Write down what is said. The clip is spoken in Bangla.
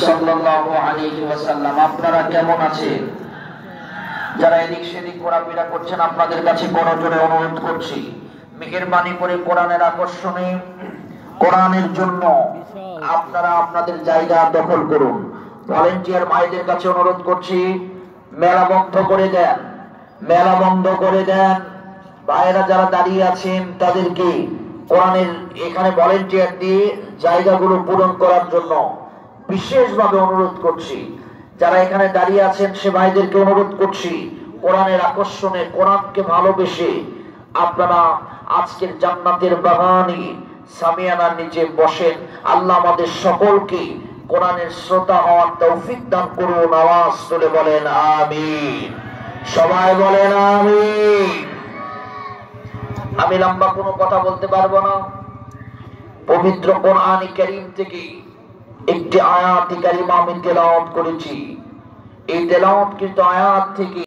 সাল্লাল্লাহু আলাইহি ওয়াসাল্লাম। আপনারা কেমন আছেন? যারা এদিক সেদিক ঘোরাফেরা করছেন, আপনাদের কাছে করজোড়ে অনুরোধ করছি, মেহেরবানি করে কোরআনের আকর্ষণে, কোরআনের জন্য আপনারা আপনাদের জায়গা দখল করুন। ভলেন্টিয়ার ভাইদের কাছে অনুরোধ করছি, মেলা বন্ধ করে দেন, মেলা বন্ধ করে দেন। ভাইয়েরা যারা দাঁড়িয়ে আছেন তাদেরকে কোরআনের এখানে ভলেন্টিয়ার দিয়ে জায়গাগুলো পূরণ করার জন্য বিশেষভাবে অনুরোধ করছি। যারা এখানে দাঁড়িয়ে আছেন সে ভাইদেরকে অনুরোধ করছি, কোরআনের আকর্ষণে, কোরআনকে ভালোবেসে আপনারা আজকের জান্নাতের বাগানে সামিয়ানার নিচে বসেন। আল্লাহ আমাদের সকলকে কোরআনের শ্রোতা হওয়ার তৌফিক দান করুন। আওয়াজ তুলে বলেন আমিন। সবাই বলেন আমিন। আমি লম্বা কোনো কথা বলতে পারবো না। পবিত্র কোরআন কারীম থেকে একটি আয়াত কারিমা আমি তেলাওয়াত করেছি। এই তেলাওয়াতকৃত আয়াত থেকে